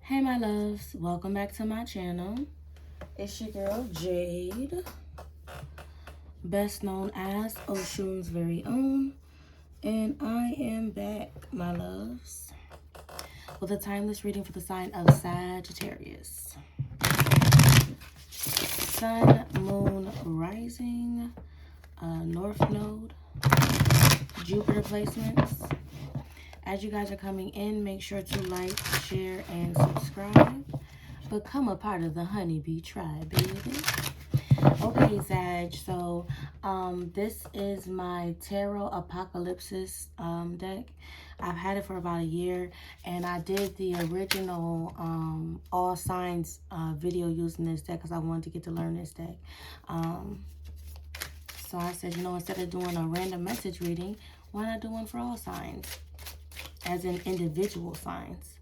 Hey my loves, welcome back to my channel. It's your girl Jade, best known as Oshun's very own, and I am back, my loves, with a timeless reading for the sign of Sagittarius. Sun, Moon, Rising, North Node, Jupiter placements. As you guys are coming in, make sure to like, share, and subscribe. Become a part of the Honeybee Tribe, baby. Okay, Sag, so this is my Tarot Apocalypsis deck. I've had it for about a year, and I did the original All Signs video using this deck because I wanted to get to learn this deck. So I said, you know, instead of doing a random message reading, why not do one for all signs? As in individual signs.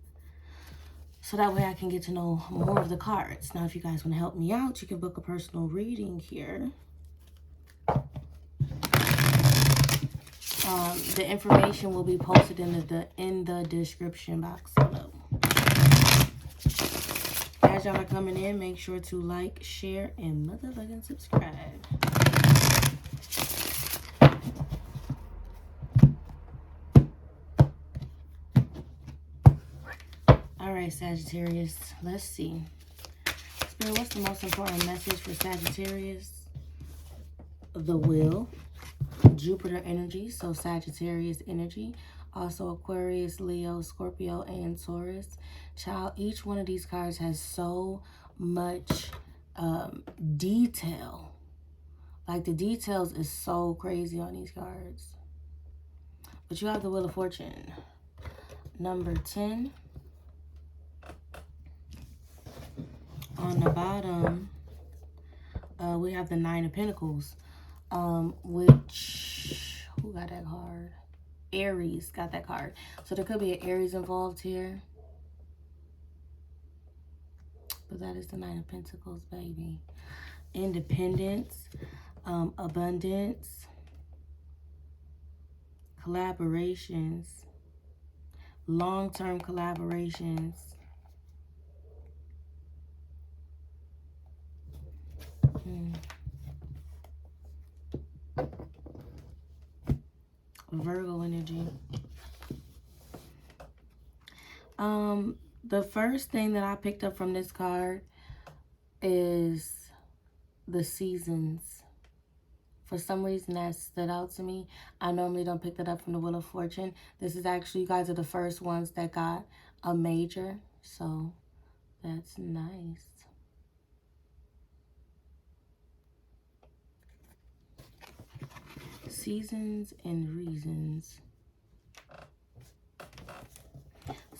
So that way I can get to know more of the cards. Now, if you guys want to help me out, you can book a personal reading here. The information will be posted in the description box below. As y'all are coming in, make sure to like, share, and motherfucking subscribe. Alright, Sagittarius, let's see. Spirit, what's the most important message for Sagittarius? The will. Jupiter energy, so Sagittarius energy. Also Aquarius, Leo, Scorpio, and Taurus. Child, each one of these cards has so much detail. Like, the details is so crazy on these cards. But you have the Wheel of Fortune. Number 10. On the bottom, we have the Nine of Pentacles, which, who got that card? Aries got that card. So there could be an Aries involved here. But that is the Nine of Pentacles, baby. Independence, abundance, collaborations, long-term collaborations. Virgo energy. The first thing that I picked up from this card is the seasons. For some reason that stood out to me. I normally don't pick that up from the Wheel of Fortune. This is actually, you guys are the first ones that got a major, so that's nice. Seasons and reasons.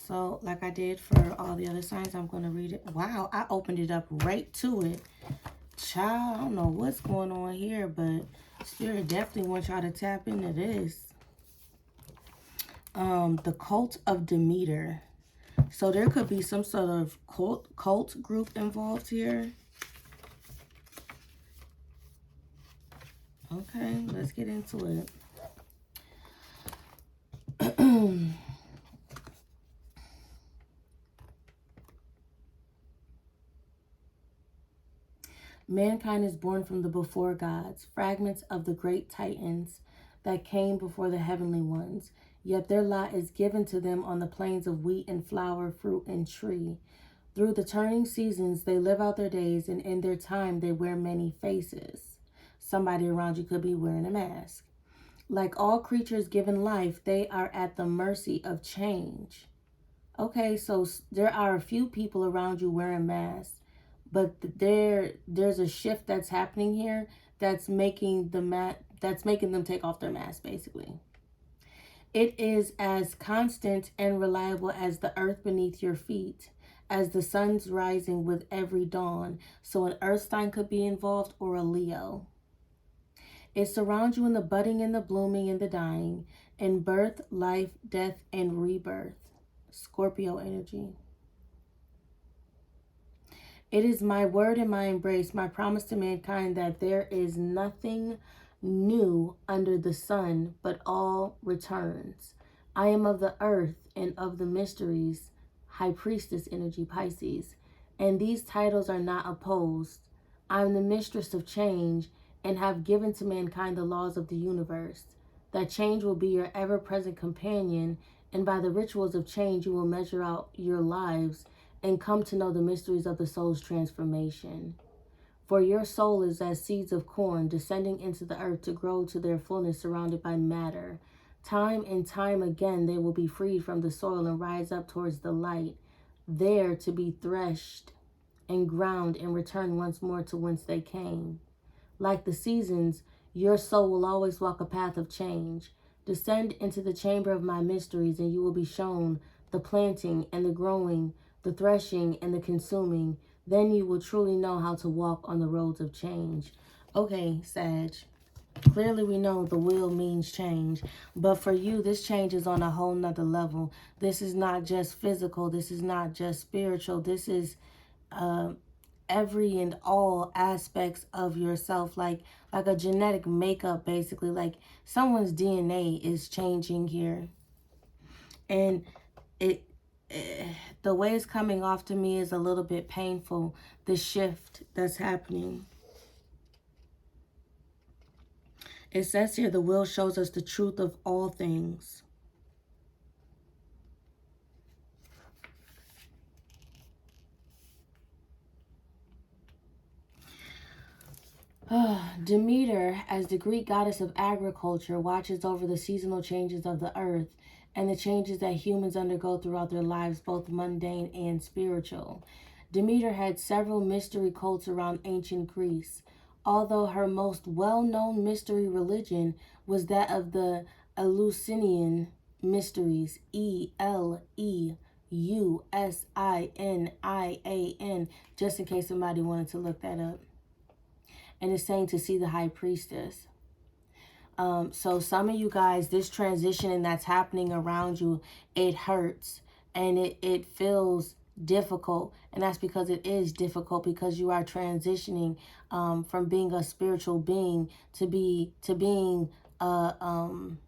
So, like I did for all the other signs, I'm going to read it. Wow, I opened it up right to it. Child, I don't know what's going on here, but Spirit definitely wants y'all to tap into this. The cult of Demeter. So there could be some sort of cult group involved here. Okay, let's get into it. Mankind is born from the before gods, fragments of the great titans that came before the heavenly ones. Yet their lot is given to them on the plains of wheat and flower, fruit and tree. Through the turning seasons, they live out their days, and in their time, they wear many faces. Somebody around you could be wearing a mask. Like all creatures given life, they are at the mercy of change. Okay, so there are a few people around you wearing masks, but there's a shift that's happening here that's making them take off their mask, basically. It is as constant and reliable as the earth beneath your feet, as the sun's rising with every dawn. So an earth sign could be involved, or a Leo. It surrounds you in the budding and the blooming and the dying, in birth, life, death, and rebirth. Scorpio energy. It is my word and my embrace, my promise to mankind, that there is nothing new under the sun, but all returns. I am of the earth and of the mysteries High Priestess energy, Pisces. And these titles are not opposed. I'm the mistress of change and have given to mankind the laws of the universe. That change will be your ever-present companion, and by the rituals of change you will measure out your lives and come to know the mysteries of the soul's transformation. For your soul is as seeds of corn descending into the earth to grow to their fullness surrounded by matter. Time and time again they will be freed from the soil and rise up towards the light, there to be threshed and ground and return once more to whence they came. Like the seasons, your soul will always walk a path of change. Descend into the chamber of my mysteries and you will be shown the planting and the growing, the threshing and the consuming. Then you will truly know how to walk on the roads of change. Okay, Sag. Clearly we know the will means change. But for you, this change is on a whole nother level. This is not just physical. This is not just spiritual. This is every and all aspects of yourself, like a genetic makeup, basically. Like someone's DNA is changing here. And the way it's coming off to me is a little bit painful, the shift that's happening. It says here, the will shows us the truth of all things. Demeter, as the Greek goddess of agriculture, watches over the seasonal changes of the earth and the changes that humans undergo throughout their lives, both mundane and spiritual. Demeter had several mystery cults around ancient Greece, although her most well-known mystery religion was that of the Eleusinian mysteries, Eleusinian, just in case somebody wanted to look that up. And it's saying to see the high priestess. So some of you guys, this transitioning that's happening around you, it hurts and it feels difficult. And that's because it is difficult, because you are transitioning from being a spiritual being to being I'm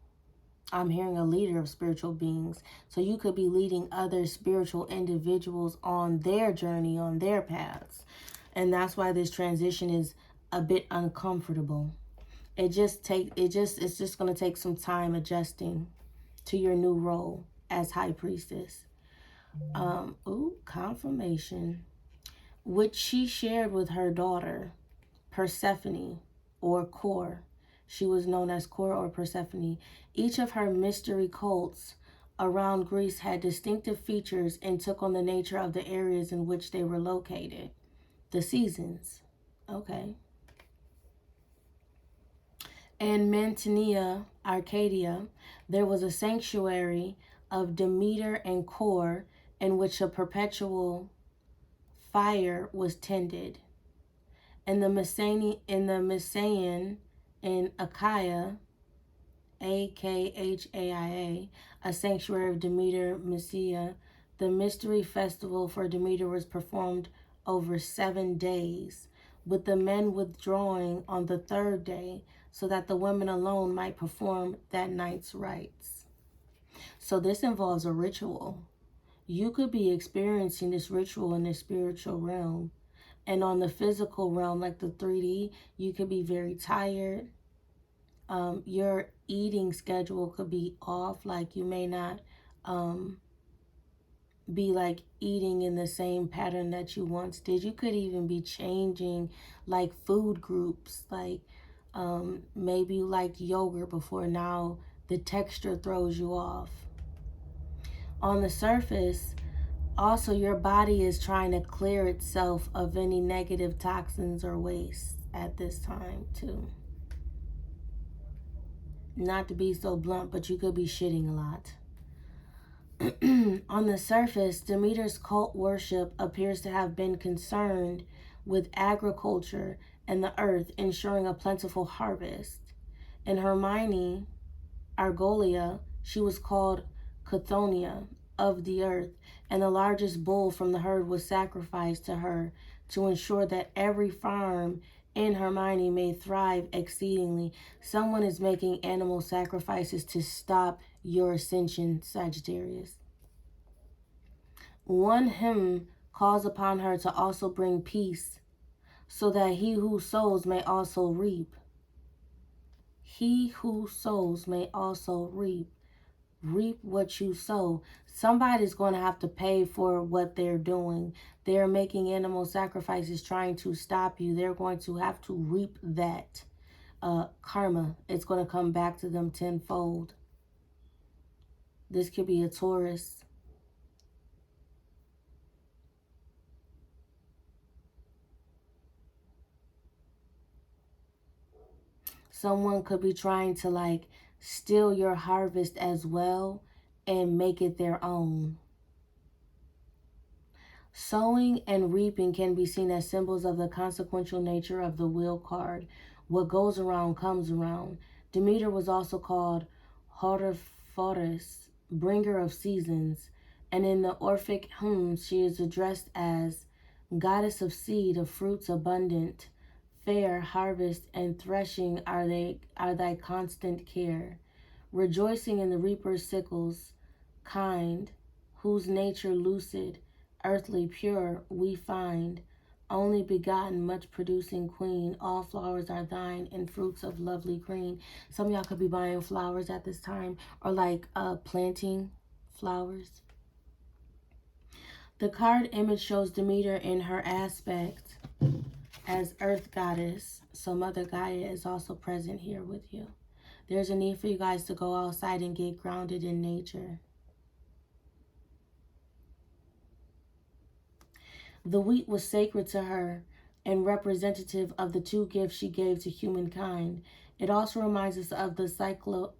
hearing a leader of spiritual beings. So you could be leading other spiritual individuals on their journey, on their paths. And that's why this transition is a bit uncomfortable. It's just going to take some time adjusting to your new role as high priestess. Confirmation. Which she shared with her daughter, Persephone, or Kor. She was known as Kor or Persephone. Each of her mystery cults around Greece had distinctive features and took on the nature of the areas in which they were located. The seasons. Okay. In Mantinea, Arcadia, there was a sanctuary of Demeter and Kor in which a perpetual fire was tended. In the Mysian in Achaia, Akhaia, a sanctuary of Demeter, Mysia, the mystery festival for Demeter was performed over 7 days, with the men withdrawing on the 3rd day, so that the women alone might perform that night's rites. So this involves a ritual. You could be experiencing this ritual in the spiritual realm. And on the physical realm, like the 3D, you could be very tired. Your eating schedule could be off. Like you may not be like eating in the same pattern that you once did. You could even be changing like food groups. Like maybe you liked yogurt before, now the texture throws you off. On the surface, also your body is trying to clear itself of any negative toxins or waste at this time too. Not to be so blunt, but you could be shitting a lot. On the surface, Demeter's cult worship appears to have been concerned with agriculture and the earth, ensuring a plentiful harvest. In Hermione, Argolia, she was called Chthoniya of the earth, and the largest bull from the herd was sacrificed to her to ensure that every farm in Hermione may thrive exceedingly. Someone is making animal sacrifices to stop your ascension, Sagittarius. One hymn calls upon her to also bring peace, so that he who sows may also reap. He who sows may also reap. Reap what you sow. Somebody's going to have to pay for what they're doing. They're making animal sacrifices trying to stop you. They're going to have to reap that karma. It's going to come back to them tenfold. This could be a Taurus. Someone could be trying to like steal your harvest as well and make it their own. Sowing and reaping can be seen as symbols of the consequential nature of the wheel card. What goes around comes around. Demeter was also called Hortiphorus, bringer of seasons, and in the Orphic hymns she is addressed as goddess of seed, of fruits abundant, fair harvest and threshing are thy constant care. Rejoicing in the reaper's sickles, kind, whose nature lucid, earthly pure, we find. Only begotten, much producing queen, all flowers are thine and fruits of lovely green. Some of y'all could be buying flowers at this time or like planting flowers. The card image shows Demeter in her aspect as earth goddess. So Mother Gaia is also present here with you. There's a need for you guys to go outside and get grounded in nature. The wheat was sacred to her and representative of the two gifts she gave to humankind. It also reminds us of the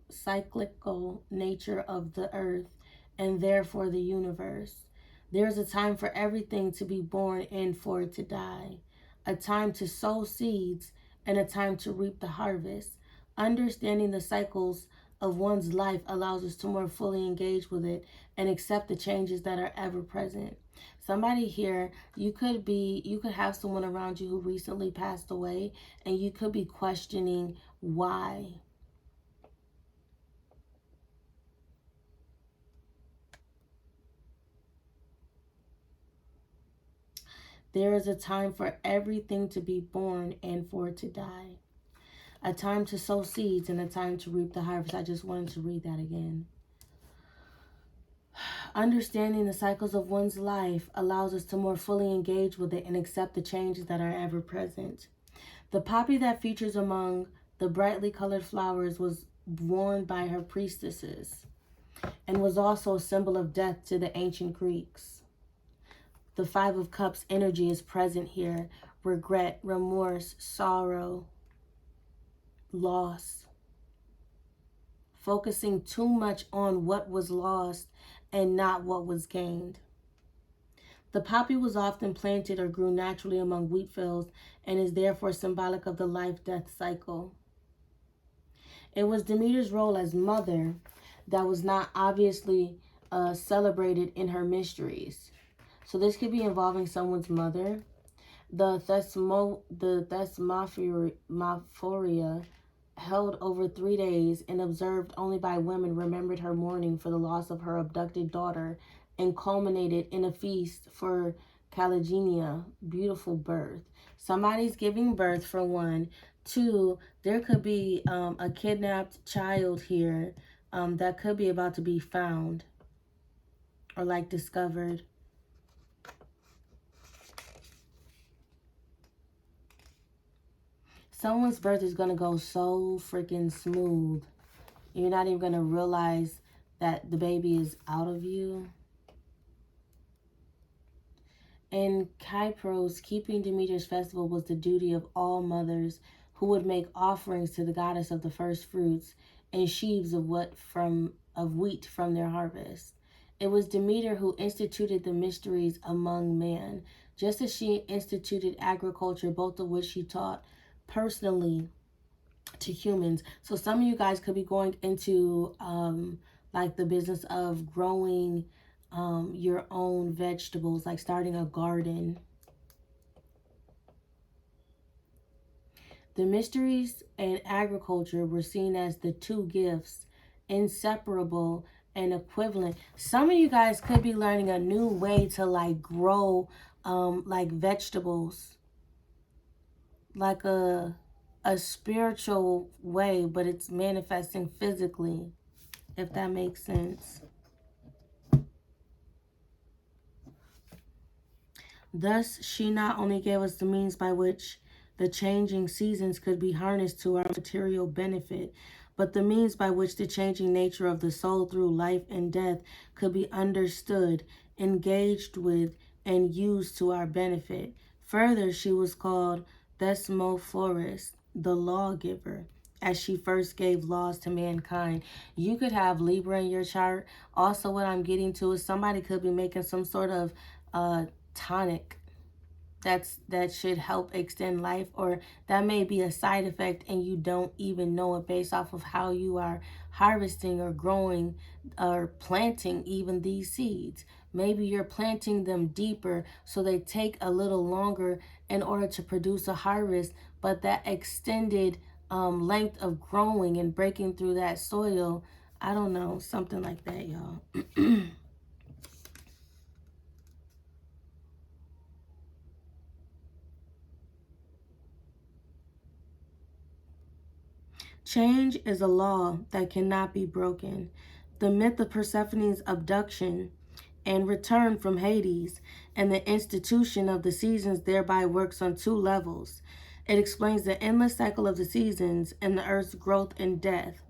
cyclical nature of the earth and therefore the universe. There is a time for everything to be born and for it to die, a time to sow seeds and a time to reap the harvest. Understanding the cycles of one's life allows us to more fully engage with it and accept the changes that are ever present. Somebody here, you could have someone around you who recently passed away, and you could be questioning why. There is a time for everything to be born and for it to die. A time to sow seeds and a time to reap the harvest. I just wanted to read that again. Understanding the cycles of one's life allows us to more fully engage with it and accept the changes that are ever present. The poppy that features among the brightly colored flowers was worn by her priestesses and was also a symbol of death to the ancient Greeks. The Five of Cups energy is present here. Regret, remorse, sorrow, loss. Focusing too much on what was lost and not what was gained. The poppy was often planted or grew naturally among wheat fields and is therefore symbolic of the life-death cycle. It was Demeter's role as mother that was not obviously celebrated in her mysteries. So this could be involving someone's mother. The Thesmophoria, held over 3 days and observed only by women, remembered her mourning for the loss of her abducted daughter and culminated in a feast for Calagenia, beautiful birth. Somebody's giving birth, for one. Two, there could be a kidnapped child here that could be about to be found or like discovered. Someone's birth is going to go so freaking smooth. You're not even going to realize that the baby is out of you. In Kypros, keeping Demeter's festival was the duty of all mothers who would make offerings to the goddess of the first fruits and sheaves of wheat from their harvest. It was Demeter who instituted the mysteries among man, just as she instituted agriculture, both of which she taught personally to humans. So some of you guys could be going into like the business of growing your own vegetables, like starting a garden. The mysteries and agriculture were seen as the two gifts, inseparable an equivalent. Some of you guys could be learning a new way to like grow like vegetables, like a spiritual way, but it's manifesting physically, if that makes sense. Thus, she not only gave us the means by which the changing seasons could be harnessed to our material benefit, but the means by which the changing nature of the soul through life and death could be understood, engaged with, and used to our benefit. Further, she was called Thesmophorus, the lawgiver, as she first gave laws to mankind. You could have Libra in your chart. Also, what I'm getting to is somebody could be making some sort of tonic that should help extend life, or that may be a side effect and you don't even know it based off of how you are harvesting or growing or planting even these seeds. Maybe you're planting them deeper so they take a little longer in order to produce a harvest, but that extended length of growing and breaking through that soil, I don't know, something like that, y'all. Change is a law that cannot be broken. The myth of Persephone's abduction and return from Hades and the institution of the seasons thereby works on two levels. It explains the endless cycle of the seasons and the earth's growth and death,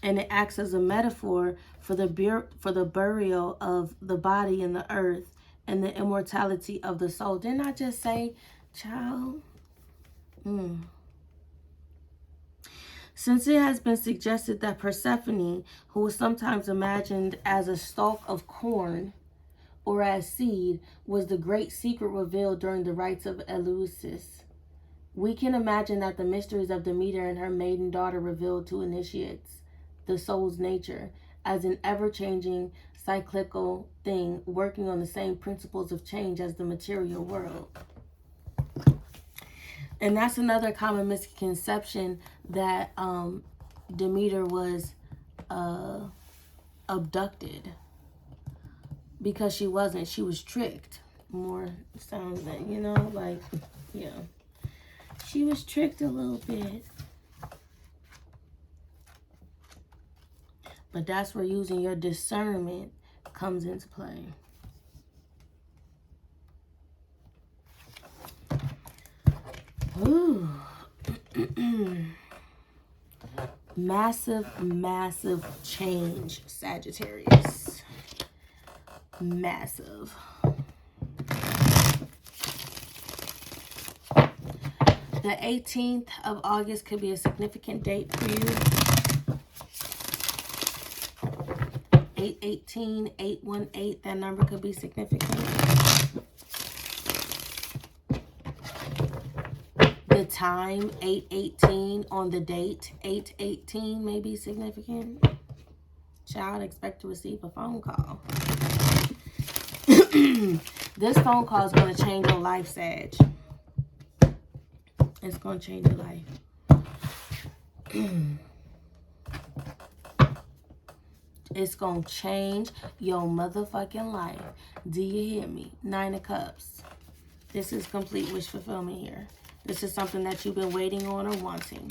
and it acts as a metaphor for the burial of the body in the earth and the immortality of the soul. Didn't I just say, child? Since it has been suggested that Persephone, who was sometimes imagined as a stalk of corn or as seed, was the great secret revealed during the rites of Eleusis, we can imagine that the mysteries of Demeter and her maiden daughter revealed to initiates the soul's nature as an ever-changing cyclical thing working on the same principles of change as the material world. And that's another common misconception, that Demeter was abducted, because she wasn't. She was tricked. More sounds like, you know, like, yeah. She was tricked a little bit. But that's where using your discernment comes into play. Ooh. Massive, massive change, Sagittarius. Massive. The 18th of August could be a significant date for you. 818, 818, that number could be significant. The time, 818, on the date, 818 may be significant. Child, expect to receive a phone call. This phone call is going to change your life, Sag. It's going to change your life. It's going to change your motherfucking life. Do you hear me? 9 of Cups. This is complete wish fulfillment here. This is something that you've been waiting on or wanting.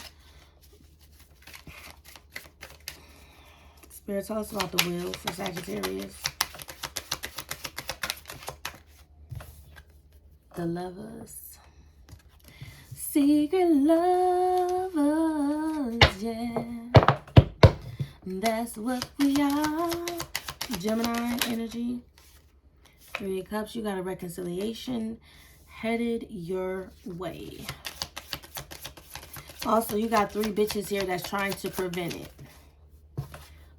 Spirit, tell us about the wheel for Sagittarius. The Lovers. Secret lovers, yeah. That's what we are. Gemini energy. 3 of Cups. You got a reconciliation headed your way. Also, you got 3 bitches here that's trying to prevent it.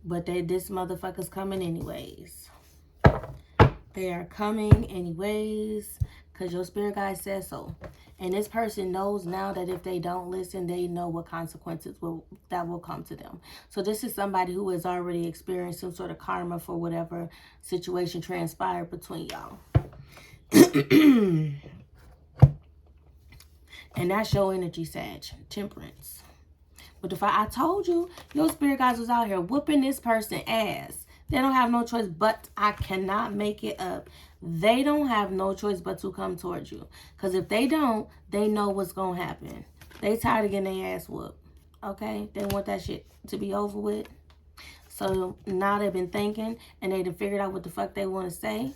But this motherfucker's coming anyways. They are coming anyways, because your spirit guide says so. And this person knows now that if they don't listen, they know what consequences that will come to them. So this is somebody who has already experienced some sort of karma for whatever situation transpired between y'all. And that's your energy, Sag. Temperance. But if I told you, your spirit guides was out here whooping this person ass. They don't have no choice but, I cannot make it up. They don't have no choice but to come towards you. Because if they don't, they know what's going to happen. They tired of getting their ass whooped. Okay? They want that shit to be over with. So now they've been thinking and they done figured out what the fuck they want to say.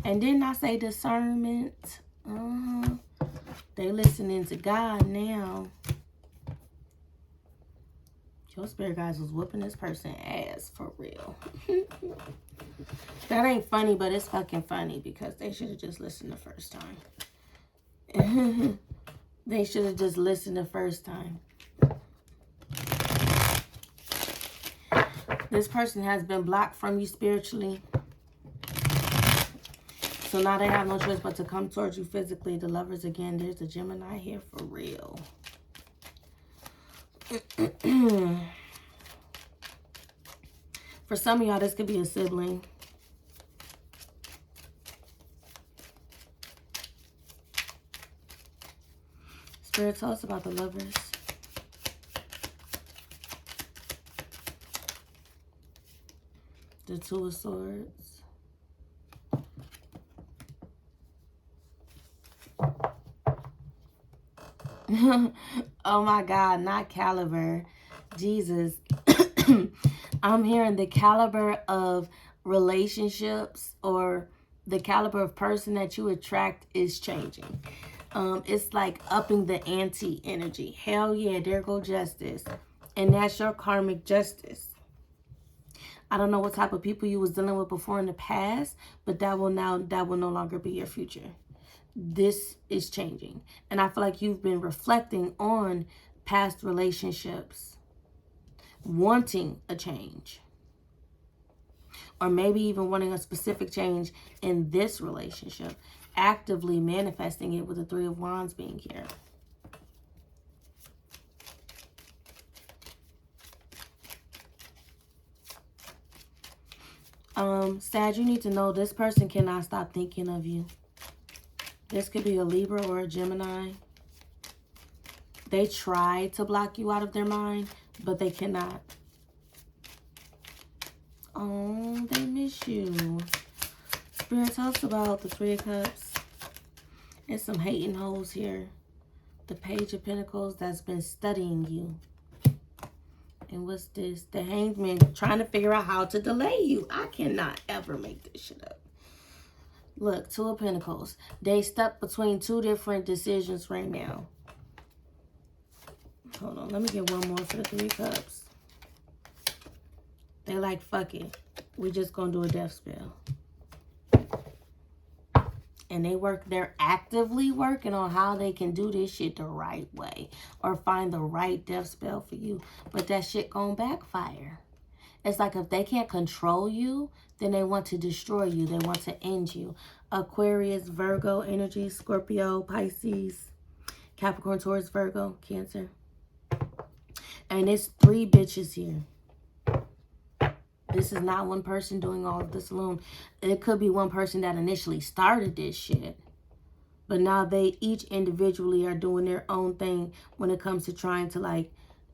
And didn't I say discernment? They listening to God now. Your spirit guys was whooping this person ass for real. That ain't funny, but it's fucking funny because they should have just listened the first time. They should have just listened the first time. This person has been blocked from you spiritually. So now they have no choice but to come towards you physically. The Lovers again. There's a Gemini here for real. For some of y'all, this could be a sibling. Spirit, tell us about the Lovers. The Two of Swords. Oh my God, not caliber. Jesus. I'm hearing the caliber of relationships or the caliber of person that you attract is changing. It's like upping the ante energy. Hell yeah, there go justice. And that's your karmic justice. I don't know what type of people you was dealing with before in the past, but that will no longer be your future. This is changing. And I feel like you've been reflecting on past relationships, wanting a change. Or maybe even wanting a specific change in this relationship. Actively manifesting it with the Three of Wands being here. Sag, you need to know this person cannot stop thinking of you. This could be a Libra or a Gemini. They try to block you out of their mind, but they cannot. Oh, they miss you. Spirit, tell us about the Three of Cups. There's some hating hoes here. The Page of Pentacles that's been studying you. And what's this? The Hanged Man trying to figure out how to delay you. I cannot ever make this shit up. Look, Two of Pentacles. They stuck between two different decisions right now. Hold on. Let me get one more for the Three of Cups. They like, fuck it. We just gonna do a death spell. And they're actively working on how they can do this shit the right way. Or find the right death spell for you. But that shit gonna backfire. It's like if they can't control you, then they want to destroy you. They want to end you. Aquarius, Virgo, energy, Scorpio, Pisces, Capricorn, Taurus, Virgo, Cancer. And it's 3 bitches here. This is not one person doing all of this alone. It could be one person that initially started this shit. But now they each individually are doing their own thing when it comes to trying to like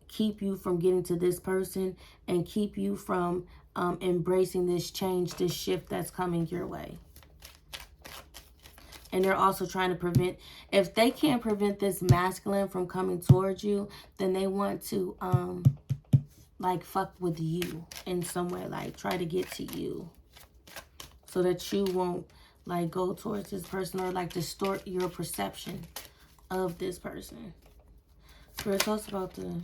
keep you from getting to this person and keep you from embracing this change, this shift that's coming your way. And they're also trying to prevent, if they can't prevent this masculine from coming towards you, then they want to like fuck with you in some way, like try to get to you so that you won't like go towards this person or like distort your perception of this person. Spirit, tell us about the,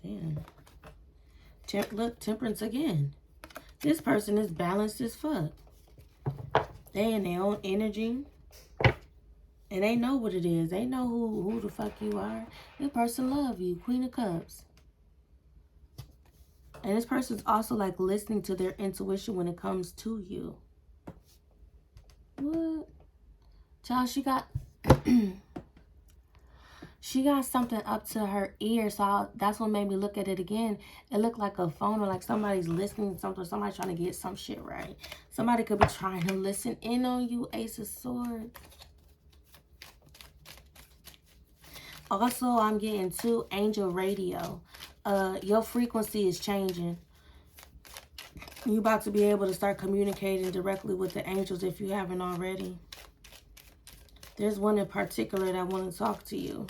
damn. Look, Temperance again. This person is balanced as fuck. They in their own energy. And they know what it is. They know who the fuck you are. This person love you. Queen of Cups. And this person's also like listening to their intuition when it comes to you. What? Child, she got she got something up to her ear. So that's what made me look at it again. It looked like a phone or like somebody's listening to something. Somebody's trying to get some shit right. Somebody could be trying to listen in on you. Ace of Swords. Also, I'm getting 2 Angel Radio. Your frequency is changing. You're about to be able to start communicating directly with the angels if you haven't already. There's one in particular that want to talk to you.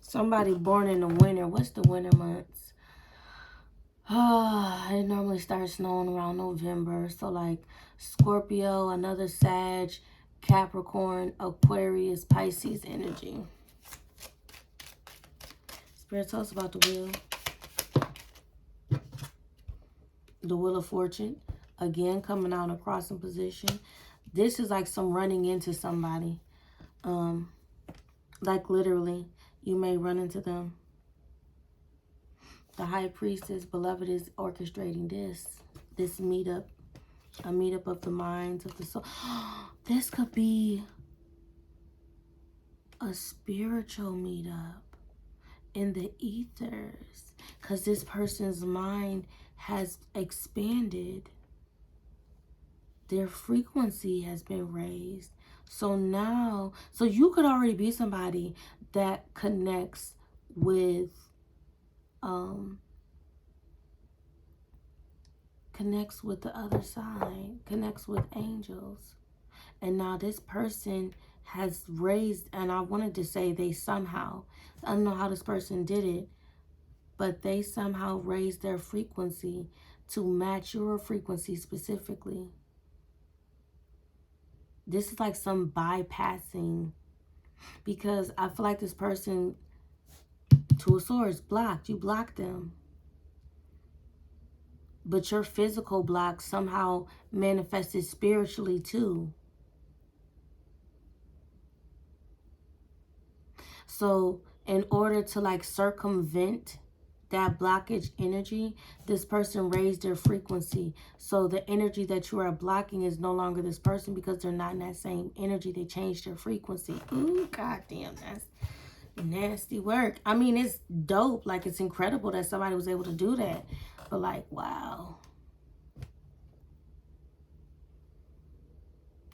Somebody born in the winter. What's the winter months? It normally starts snowing around November. So like Scorpio, another Sag, Capricorn, Aquarius, Pisces energy. Spirit, tell us about the wheel. The Wheel of Fortune. Again, coming out in a crossing position. This is like some running into somebody. Like literally, you may run into them. The High Priestess, beloved, is orchestrating this meetup. A meetup of the minds, of the soul. This could be a spiritual meetup in the ethers. Because this person's mind has expanded. Their frequency has been raised. So now, so you could already be somebody that connects with, the other side, connects with angels. And now this person has raised, and I wanted to say they somehow, I don't know how this person did it, but they somehow raised their frequency to match your frequency specifically. This is like some bypassing, because I feel like this person, Two of Swords, blocked. You blocked them. But your physical block somehow manifested spiritually too. So in order to like circumvent that blockage energy, this person raised their frequency. So the energy that you are blocking is no longer this person, because they're not in that same energy. They changed their frequency. Ooh, goddamn, that's nasty work. I mean, it's dope. Like, it's incredible that somebody was able to do that. But like, wow.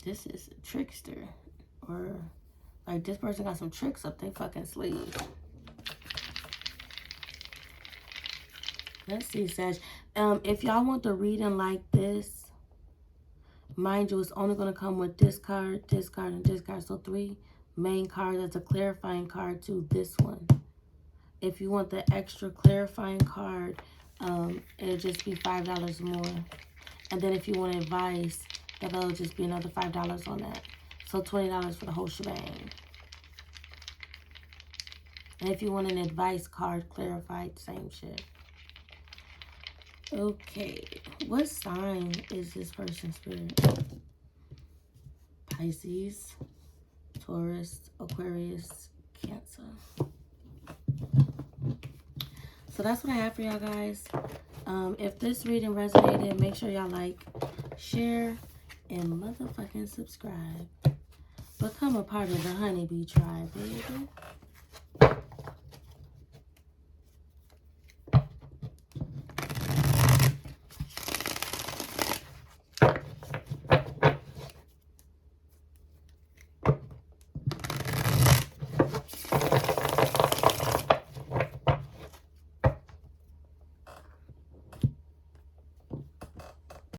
This is a trickster. Or like, this person got some tricks up their fucking sleeve. Let's see, Sag. If y'all want the reading like this, mind you, it's only going to come with this card, and this card. So 3 main cards as a clarifying card to this one. If you want the extra clarifying card, it'll just be $5 more. And then if you want advice, that'll just be another $5 on that. So $20 for the whole shebang. And if you want an advice card clarified, same shit. Okay, what sign is this person's spirit? Pisces, Taurus, Aquarius, Cancer. So that's what I have for y'all guys. If this reading resonated, make sure y'all like, share, and motherfucking subscribe. Become a part of the Honeybee Tribe, baby.